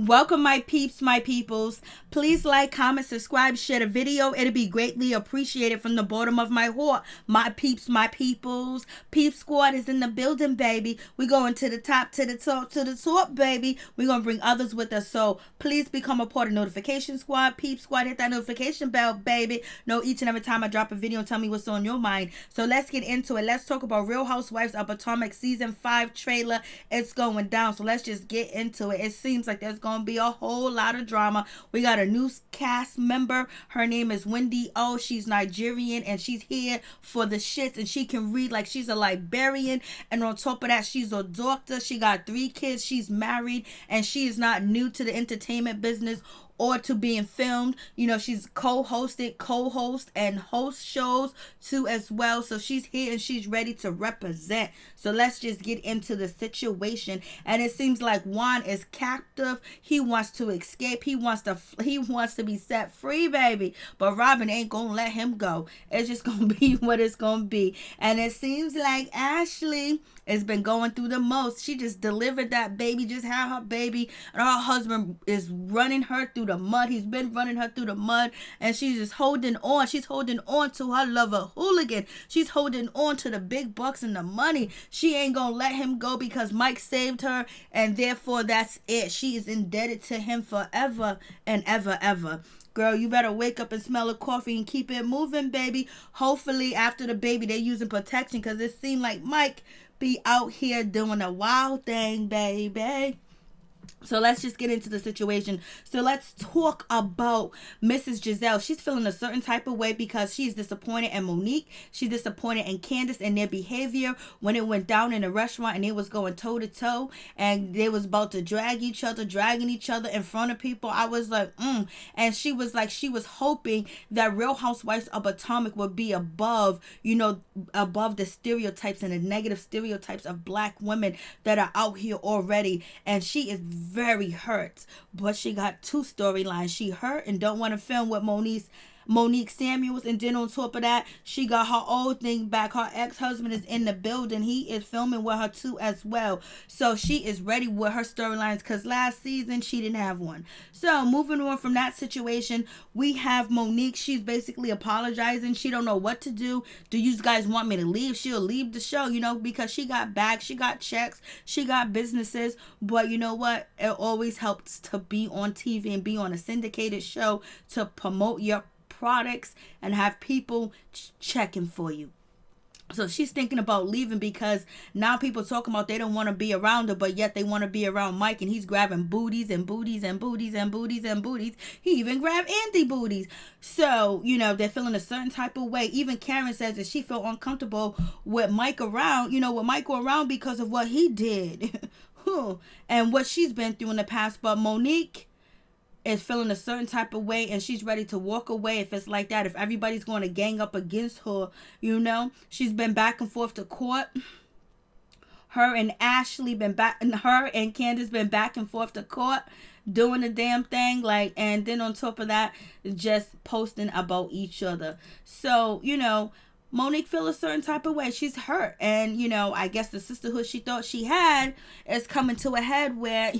Welcome, my peeps, my peoples. Please like, comment, subscribe, share the video. It'll be greatly appreciated from the bottom of my heart. My peeps, my peoples. Peep Squad is in the building, baby. We going to the top, to the top, to the top, baby. We're going to bring others with us. So please become a part of Notification Squad. Peep Squad, hit that notification bell, baby. Know each and every time I drop a video, tell me what's on your mind. So let's get into it. Let's talk about Real Housewives of Potomac Season 5 trailer. It's going down. So let's just get into it. It seems like there's gonna be a whole lot of drama. We got a new cast member. Her name is Wendy O. She's Nigerian and she's here for the shits, and she can read like she's a librarian. And on top of that, she's a doctor. She got 3 kids. She's married, and she is not new to the entertainment business or to being filmed. You know, she's co-host and host shows too as well. So she's here and she's ready to represent. So let's just get into the situation. And it seems like Juan is captive. He wants to escape. He wants to be set free, baby. But Robyn ain't gonna let him go. It's just gonna be what it's gonna be. And it seems like Ashley has been going through the most. She just delivered that baby, just had her baby, and her husband is running her through the mud. He's been running her through the mud, and she's just holding on. She's holding on to her lover, Hooligan. She's holding on to the big bucks and the money. She ain't gonna let him go because Mike saved her, and therefore that's it. She is indebted to him forever and ever, ever. Girl, you better wake up and smell the coffee and keep it moving, baby. Hopefully after the baby they're using protection, because it seemed like Mike be out here doing a wild thing, baby. So let's just get into the situation. So let's talk about Mrs. Giselle. She's feeling a certain type of way because she's disappointed in Monique. She's disappointed in Candace and their behavior when it went down in the restaurant and they was going toe to toe and they was about to dragging each other in front of people. I was like, And she was like, she was hoping that Real Housewives of Potomac would be above, above the stereotypes and the negative stereotypes of black women that are out here already. And she is very hurt, but she got 2 storylines. She hurt and don't want to film with Monique Samuels, and then on top of that, she got her old thing back. Her ex-husband is in the building. He is filming with her too as well. So she is ready with her storylines because last season she didn't have one. So moving on from that situation, we have Monique. She's basically apologizing. She don't know what to do. Do you guys want me to leave? She'll leave the show, because she got bags, she got checks, she got businesses. But you know what? It always helps to be on TV and be on a syndicated show to promote your products and have people checking for you. So she's thinking about leaving because now people talking about they don't want to be around her, but yet they want to be around Mike, and he's grabbing booties and booties and booties and booties and booties. He even grabbed Andy booties. So, they're feeling a certain type of way. Even Karen says that she felt uncomfortable with Mike around, with Michael around because of what he did and what she's been through in the past. But Monique is feeling a certain type of way, and she's ready to walk away if it's like that. If everybody's going to gang up against her, she's been back and forth to court. Her and Candace been back and forth to court doing the damn thing, and then on top of that, just posting about each other. So, Monique feel a certain type of way. She's hurt. And, I guess the sisterhood she thought she had is coming to a head where,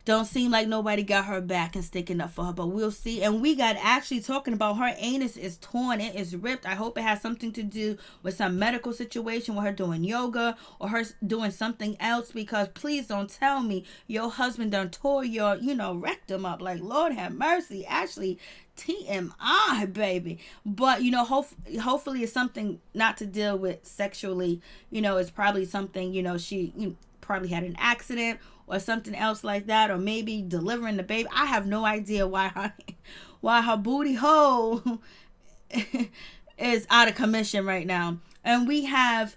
don't seem like nobody got her back and sticking up for her, but we'll see. And we got actually talking about her anus is torn, it is ripped. I hope it has something to do with some medical situation with her doing yoga or her doing something else, because please don't tell me your husband done tore your, rectum up. Like, Lord have mercy, Ashley. TMI, baby. But hopefully it's something not to deal with sexually. It's probably something, she probably had an accident or something else like that, or maybe delivering the baby. I have no idea why her booty hole is out of commission right now. And we have,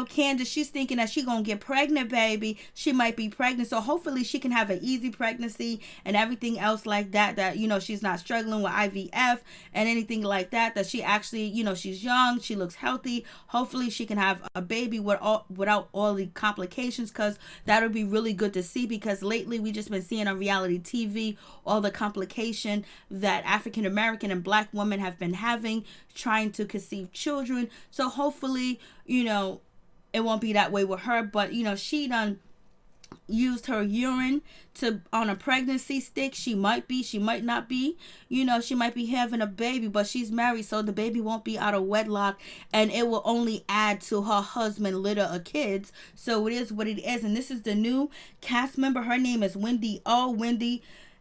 Candace, she's thinking that she's going to get pregnant, baby. She might be pregnant. So hopefully she can have an easy pregnancy and everything else like that, she's not struggling with IVF and anything like that, that she actually, she's young, she looks healthy. Hopefully she can have a baby without all the complications, because that would be really good to see, because lately we just been seeing on reality TV all the complication that African American and black women have been having trying to conceive children. So hopefully, it won't be that way with her. But, she done used her urine to on a pregnancy stick. She might be, she might not be, she might be having a baby, but she's married, so the baby won't be out of wedlock, and it will only add to her husband litter of kids. So it is what it is. And this is the new cast member. Her name is Wendy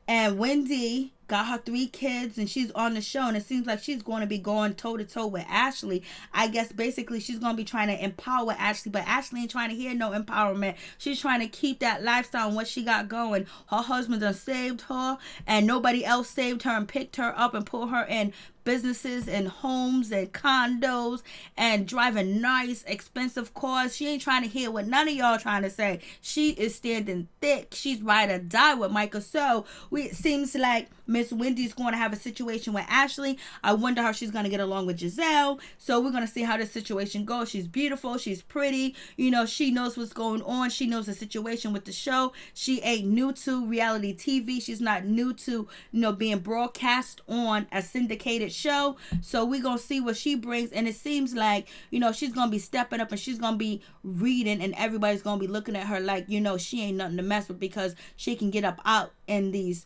and Wendy got her 3 kids, and she's on the show, and it seems like she's going to be going toe to toe with Ashley. I guess basically she's going to be trying to empower Ashley, but Ashley ain't trying to hear no empowerment. She's trying to keep that lifestyle and what she got going. Her husband done saved her, and nobody else saved her and picked her up and put her in businesses and homes and condos and driving nice expensive cars. She ain't trying to hear what none of y'all trying to say. She is standing thick. She's ride or die with Michael. So it seems like Miss Wendy's going to have a situation with Ashley. I wonder how she's going to get along with Giselle. So we're going to see how this situation goes. She's beautiful. She's pretty. She knows what's going on. She knows the situation with the show. She ain't new to reality TV. She's not new to, being broadcast on a syndicated show. So we're going to see what she brings. And it seems like, she's going to be stepping up, and she's going to be reading, and everybody's going to be looking at her like, she ain't nothing to mess with, because she can get up out in these,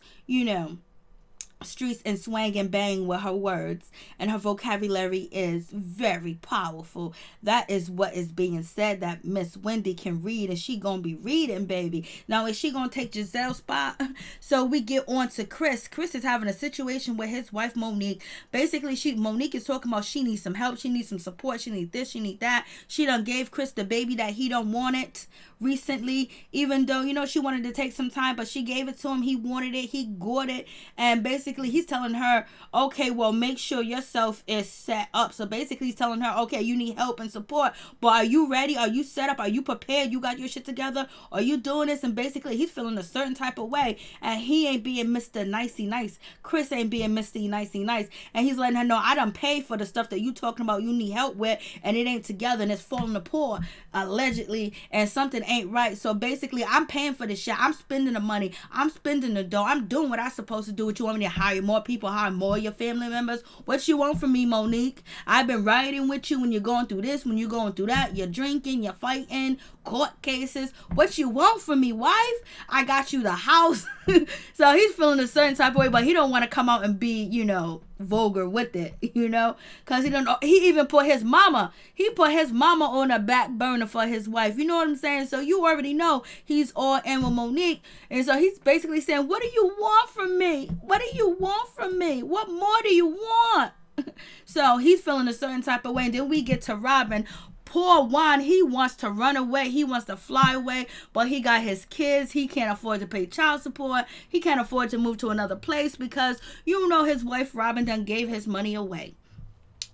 streets and swang and bang with her words, and her vocabulary is very powerful. That is what is being said, that Miss Wendy can read, and she gonna be reading, baby. Now, is she gonna take Giselle's spot? So we get on to Chris. Chris is having a situation with his wife Monique. Basically, Monique is talking about she needs some help, she needs some support, she needs this, she needs that. She done gave Chris the baby that he don't want it recently, even though she wanted to take some time, but she gave it to him. He wanted it, he got it, and basically he's telling her, okay, well, make sure yourself is set up. So basically he's telling her, okay, you need help and support, but are you ready? Are you set up? Are you prepared? You got your shit together? Are you doing this? And basically he's feeling a certain type of way, and he ain't being Mr. Nicey Nice. Chris ain't being Mr. Nicey Nice, and he's letting her know, I done paid for the stuff that you talking about you need help with, and it ain't together, and it's falling apart allegedly, and something ain't right. So basically I'm paying for this shit. I'm spending the money. I'm spending the dough. I'm doing what I'm supposed to do. What you want me to hire more people, hire more of your family members? What you want from me, Monique? I've been riding with you when you're going through this, when you're going through that. You're drinking, you're fighting, court cases. What you want from me, wife? I got you the house. So he's feeling a certain type of way, but he don't want to come out and be, vulgar with it, because he don't know. He even put his mama on a back burner for his wife. You know what I'm saying? So you already know he's all in with Monique, and so he's basically saying, what do you want from me? What do you want from me? What more do you want? So he's feeling a certain type of way. And then we get to Robyn. Poor Juan, he wants to run away. He wants to fly away, but he got his kids. He can't afford to pay child support. He can't afford to move to another place because his wife Robyn done gave his money away.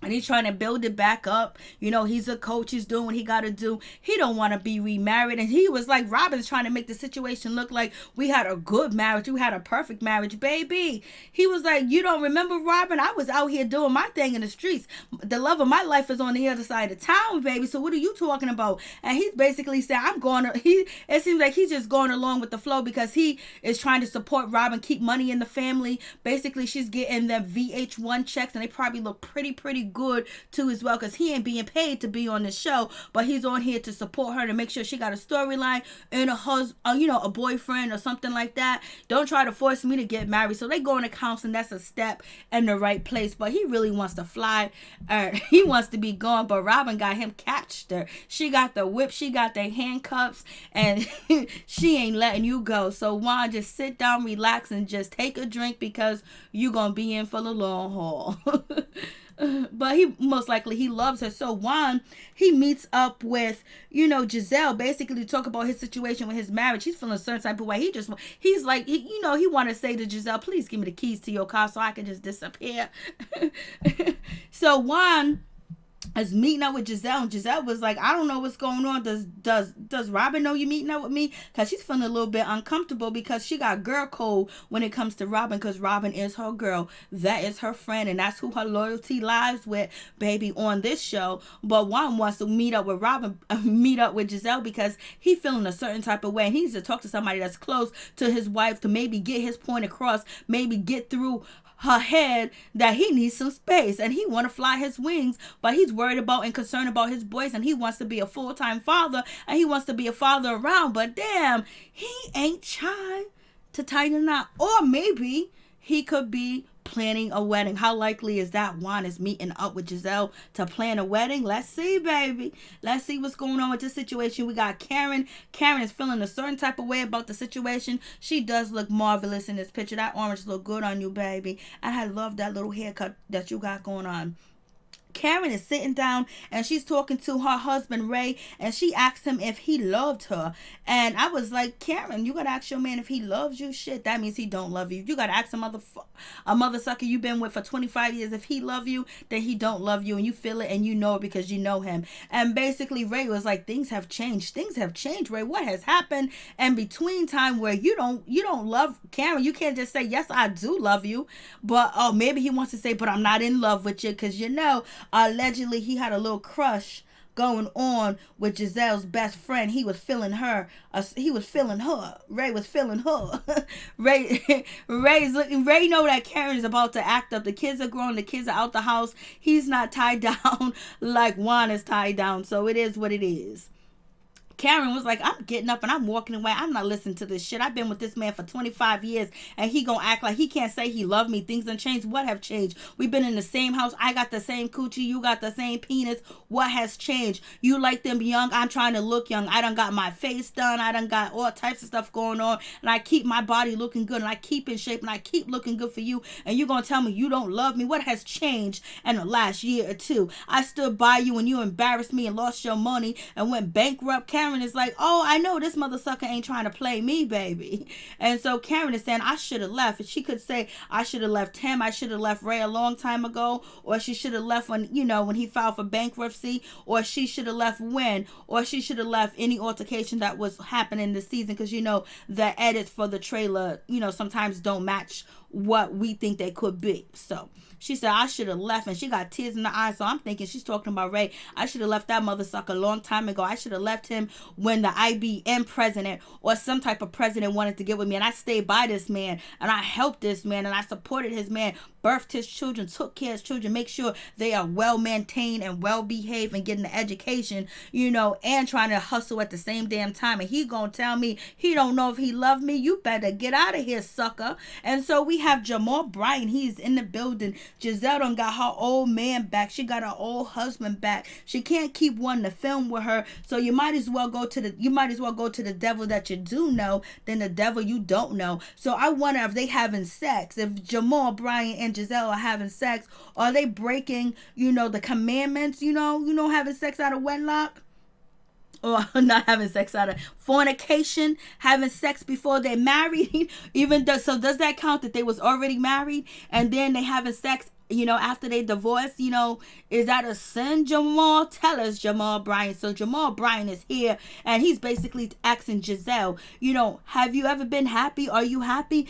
And he's trying to build it back up. He's a coach. He's doing what he got to do. He don't want to be remarried. And he was like, Robyn's trying to make the situation look like we had a good marriage. We had a perfect marriage, baby. He was like, you don't remember, Robyn? I was out here doing my thing in the streets. The love of my life is on the other side of town, baby. So what are you talking about? And he's basically saying, it seems like he's just going along with the flow because he is trying to support Robyn, keep money in the family. Basically, she's getting them VH1 checks, and they probably look pretty good too as well, because he ain't being paid to be on the show, but he's on here to support her, to make sure she got a storyline and a husband, a boyfriend or something like that. Don't try to force me to get married. So they go into counseling. That's a step in the right place, but he really wants to fly. He wants to be gone, but Robyn got him catched her. She got the whip, she got the handcuffs, and she ain't letting you go. So Juan, just sit down, relax, and just take a drink, because you gonna be in for the long haul. But he most likely, he loves her. So Juan, he meets up with, Giselle, basically to talk about his situation with his marriage. He's feeling a certain type of way. He want to say to Giselle, please give me the keys to your car so I can just disappear. So Juan is meeting up with Giselle, and Giselle was like, I don't know what's going on. Does Robyn know you meeting up with me? Because she's feeling a little bit uncomfortable, because she got girl code when it comes to Robyn, because Robyn is her girl. That is her friend, and that's who her loyalty lies with, baby, on this show. But Juan wants to meet up with Giselle, because he feeling a certain type of way, and he needs to talk to somebody that's close to his wife to maybe get his point across, maybe get through her head that he needs some space, and he want to fly his wings, but he's worried about and concerned about his boys, and he wants to be a full-time father, and he wants to be a father around, but damn, he ain't trying to tighten the knot. Or maybe he could be planning a wedding. How likely is that Juan is meeting up with Giselle to plan a wedding? Let's see, baby. Let's see what's going on with this situation. We got Karen. Karen is feeling a certain type of way about the situation. She does look marvelous in this picture. That orange look good on you, baby. And I love that little haircut that you got going on. Karen is sitting down and she's talking to her husband Ray, and she asked him if he loved her. And I was like, Karen, you gotta ask your man if he loves you. Shit, that means he don't love you. You gotta ask a mother sucker you've been with for 25 years if he love you, then he don't love you, and you feel it and you know it because you know him. And basically Ray was like, things have changed, Ray. What has happened? And between time where you don't love Karen, you can't just say, yes, I do love you, but maybe he wants to say, but I'm not in love with you, because allegedly he had a little crush going on with Giselle's best friend. He was feeling her. Ray was feeling her. Ray's looking. Ray know that Karen is about to act up. The kids are grown. The kids are out the house. He's not tied down like Juan is tied down. So it is what it is. Karen was like, I'm getting up and I'm walking away. I'm not listening to this shit. I've been with this man for 25 years and he gonna act like he can't say he loved me. Things done changed. What have changed? We've been in the same house. I got the same coochie. You got the same penis. What has changed? You like them young. I'm trying to look young. I done got my face done. I done got all types of stuff going on, and I keep my body looking good, and I keep in shape, and I keep looking good for you, and you gonna tell me you don't love me? What has changed in the last year or two? I stood by you when you embarrassed me and lost your money and went bankrupt. Karen is like, oh, I know this mother sucker ain't trying to play me, baby. And so Karen is saying, I should have left. And she could say, I should have left him. I should have left Ray a long time ago. Or she should have left when he filed for bankruptcy. Or she should have left when. Or she should have left any altercation that was happening this season. Because, the edits for the trailer, sometimes don't match what we think they could be. So she said, I should have left, and she got tears in the eyes. So I'm thinking she's talking about Ray. I should have left that mother sucker a long time ago. I should have left him when the IBM president or some type of president wanted to get with me. And I stayed by this man, and I helped this man, and I supported his man, birthed his children, took care of his children, make sure they are well maintained and well behaved and getting the education, and trying to hustle at the same damn time. And he gonna tell me he don't know if he loved me? You better get out of here, sucker. And so we have Jamal Bryant. He's in the building. Giselle done got her old man back. She got her old husband back. She can't keep wanting to film with her. So you might as well go to the devil that you do know than the devil you don't know. So I wonder if they having sex. If Jamal Bryant and Giselle are having sex, are they breaking, the commandments, having sex out of wedlock? Or not having sex out of fornication, having sex before they're married. So does that count that they was already married and then they having sex, after they divorce? Is that a sin, Jamal? Tell us, Jamal Bryant. So Jamal Bryant is here, and he's basically asking Giselle, have you ever been happy? Are you happy?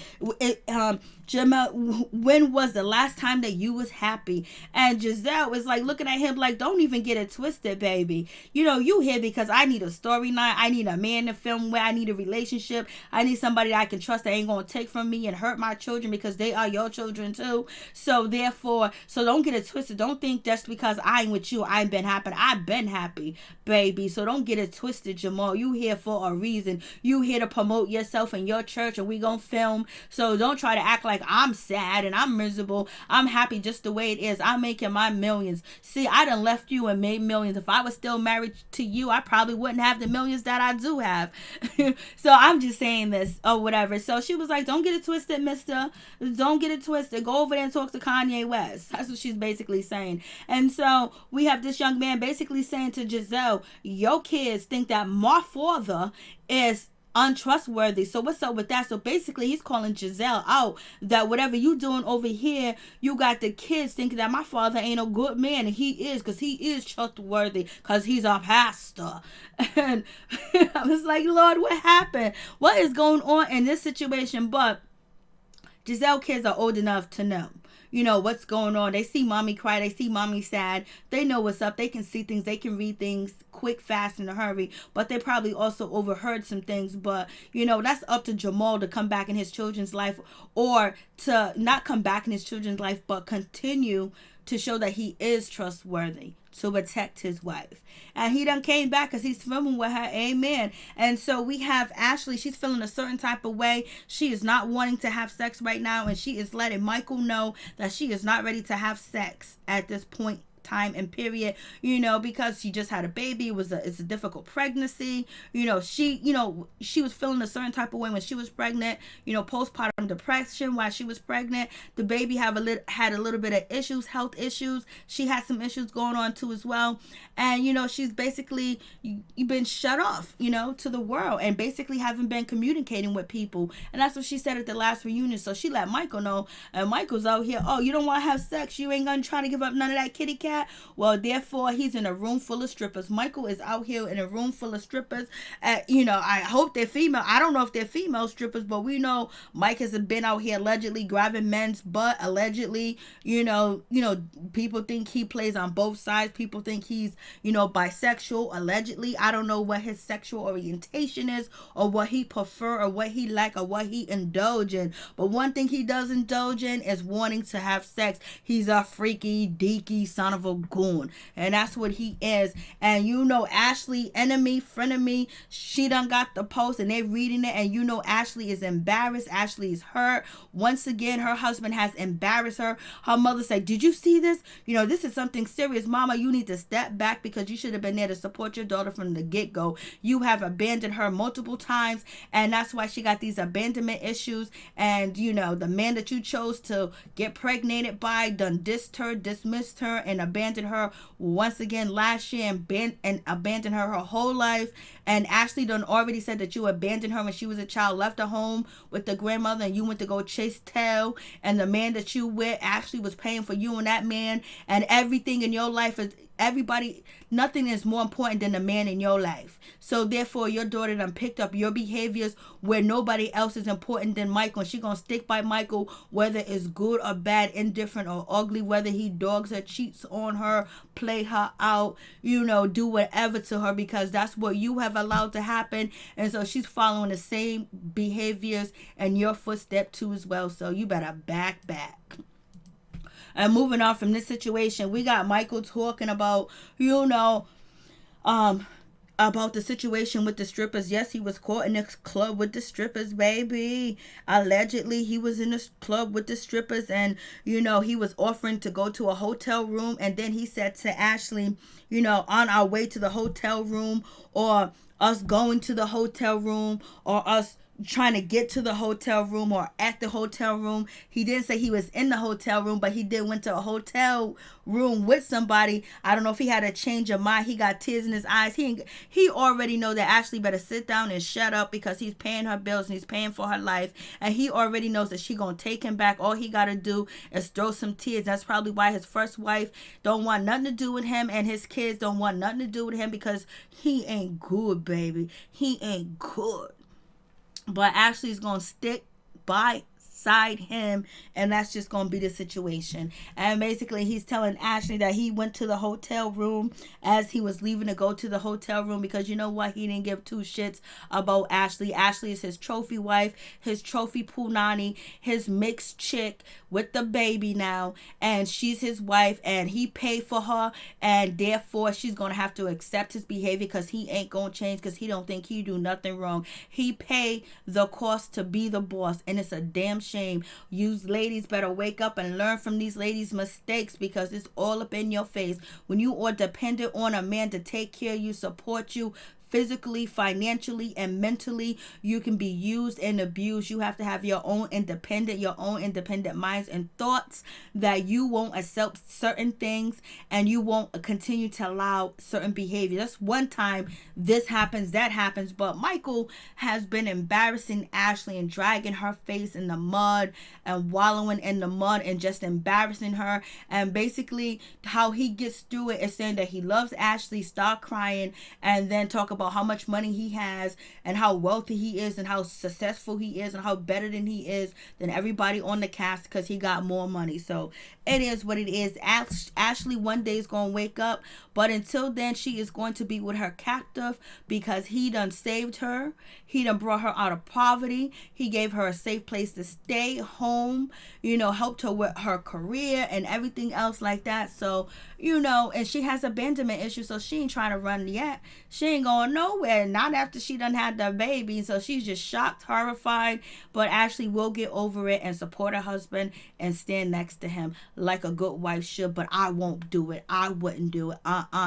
Jamal, when was the last time that you was happy? And Giselle was like looking at him like, don't even get it twisted, baby. You here because I need a storyline. I need a man to film with. I need a relationship. I need somebody that I can trust that ain't gonna take from me and hurt my children, because they are your children too. So therefore, don't get it twisted. Don't think just because I'm with you, I ain't been happy. I've been happy, baby. So don't get it twisted, Jamal. You here for a reason. You here to promote yourself and your church, and we gonna film. So don't try to act like I'm sad and I'm miserable. I'm happy just the way it is. I'm making my millions. See, I done left you and made millions. If I was still married to you, I probably wouldn't have the millions that I do have. So I'm just saying this or whatever. So she was like, don't get it twisted, mister. Don't get it twisted. Go over there and talk to Kanye West. That's what she's basically saying. And so we have this young man basically saying to Giselle, your kids think that my father is untrustworthy. So what's up with that? So basically he's calling Giselle out that whatever you doing over here, you got the kids thinking that my father ain't a good man, and he is, because he is trustworthy, because he's a pastor. And I was like, Lord, what happened? What is going on in this situation? But Giselle kids are old enough to know what's going on. They see mommy cry. They see mommy sad. They know what's up. They can see things. They can read things quick, fast, in a hurry. But they probably also overheard some things. But, that's up to Jamal to come back in his children's life, or to not come back in his children's life, but continue to show that he is trustworthy. to protect his wife. And he done came back because he's filming with her. Amen. And so we have Ashley. She's feeling a certain type of way. She is not wanting to have sex right now. And she is letting Michael know that she is not ready to have sex at this point time and period, because she just had a baby. It's a difficult pregnancy. She was feeling a certain type of way when she was pregnant, postpartum depression while she was pregnant. The baby had a little bit of issues, health issues. She had some issues going on too as well. And, she's basically been shut off, to the world, and basically haven't been communicating with people. And that's what she said at the last reunion. So she let Michael know, and Michael's out here, oh, you don't want to have sex? You ain't gonna try to give up none of that kitty cat? Well, therefore, he's in a room full of strippers. Michael is out here in a room full of strippers. I hope they're female. I don't know if they're female strippers, but we know Mike has been out here allegedly grabbing men's butt. Allegedly, people think he plays on both sides. People think he's, bisexual. Allegedly, I don't know what his sexual orientation is, or what he prefer, or what he like, or what he indulge in. But one thing he does indulge in is wanting to have sex. He's a freaky, deaky son of a goon, and that's what he is. And Ashley, enemy, frenemy, she done got the post, and they reading it, and Ashley is embarrassed. Ashley is hurt. Once again, her husband has embarrassed her. Her mother said, did you see this? This is something serious. Mama, you need to step back, because you should have been there to support your daughter from the get-go. You have abandoned her multiple times, and that's why she got these abandonment issues. And the man that you chose to get pregnated by done dismissed her, and abandoned her once again last year, and abandoned her whole life. And Ashley done already said that you abandoned her when she was a child, left her home with the grandmother, and you went to go chase tail. And the man that you with, Ashley was paying for you and that man, and everything in your life is nothing is more important than the man in your life. So therefore, your daughter done picked up your behaviors where nobody else is important than Michael, and she gonna stick by Michael, whether it's good or bad, indifferent or ugly, whether he dogs her, cheats on her, play her out, do whatever to her, because that's what you have allowed to happen. And so she's following the same behaviors and your footstep too as well. So you better back. And moving on from this situation, we got Michael talking about, about the situation with the strippers. Yes, he was caught in a club with the strippers, baby. Allegedly, he was in a club with the strippers, and, he was offering to go to a hotel room. And then he said to Ashley, on our way to the hotel room, or us going to the hotel room, or us trying to get to the hotel room, or at the hotel room. He didn't say he was in the hotel room, but he did went to a hotel room with somebody. I don't know if he had a change of mind. He got tears in his eyes. He already know that Ashley better sit down and shut up, because he's paying her bills and he's paying for her life, and he already knows that she gonna take him back. All he gotta do is throw some tears. That's probably why his first wife don't want nothing to do with him, and his kids don't want nothing to do with him, because he ain't good, baby. He ain't good. But Ashley's going to stick by side him, and that's just going to be the situation. And basically, he's telling Ashley that he went to the hotel room as he was leaving to go to the hotel room, because you know what? He didn't give two shits about Ashley. Ashley is his trophy wife, his trophy punani, his mixed chick with the baby now, and she's his wife, and he paid for her, and therefore she's going to have to accept his behavior, because he ain't going to change, because he don't think he do nothing wrong. He pay the cost to be the boss, and it's a damn shame. You ladies better wake up and learn from these ladies' mistakes, because it's all up in your face. When you are dependent on a man to take care of you, support you, physically, financially, and mentally, you can be used and abused. You have to have your own independent minds and thoughts, that you won't accept certain things, and you won't continue to allow certain behavior. That's one time this happens, that happens. But Michael has been embarrassing Ashley and dragging her face in the mud and wallowing in the mud and just embarrassing her. And basically how he gets through it is saying that he loves Ashley, start crying, and then talk about about how much money he has and how wealthy he is and how successful he is and how better than he is than everybody on the cast because he got more money. So it is what it is. Ashley one day is going to wake up, but until then she is going to be with her captive because he done saved her. He done brought her out of poverty. He gave her a safe place to stay home, you know, helped her with her career and everything else like that. So, you know, and she has abandonment issues, so she ain't trying to run yet. She ain't going nowhere, not after she done had the baby. So she's just shocked, horrified, but Ashley will get over it and support her husband and stand next to him like a good wife should. But I won't do it. I wouldn't do it.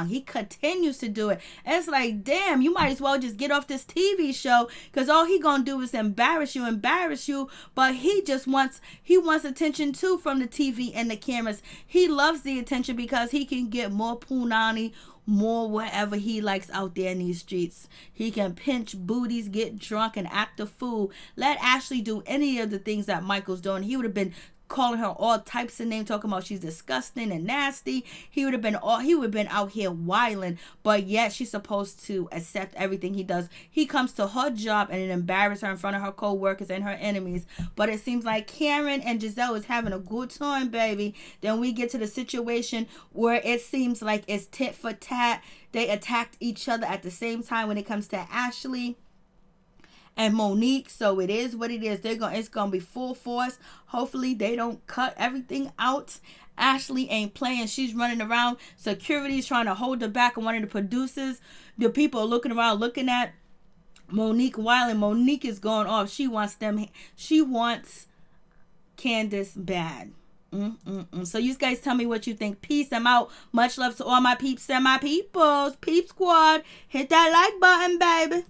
He continues to do it. And it's like, damn, you might as well just get off this TV show, because all he gonna do is embarrass you. But he wants attention too from the TV and the cameras. He loves the attention because he can get more punani, more whatever he likes out there in these streets. He can pinch booties, get drunk, and act a fool. Let Ashley do any of the things that Michael's doing. He would have been calling her all types of names, talking about she's disgusting and nasty. He would have been out here wilding, but yet she's supposed to accept everything he does. He comes to her job and embarrass her in front of her co-workers and her enemies. But it seems like Karen and Giselle is having a good time, baby. Then we get to the situation where it seems like it's tit for tat. They attacked each other at the same time when it comes to Ashley and Monique. So it is what it is. It's gonna be full force. Hopefully they don't cut everything out. Ashley ain't playing. She's running around. Security's trying to hold her back, and one of the producers, the people are looking around looking at Monique while, and Monique is going off. She wants Candace bad. So you guys tell me what you think. Peace. I'm out. Much love to all my peeps and my peoples. Peep squad. Hit that like button, baby.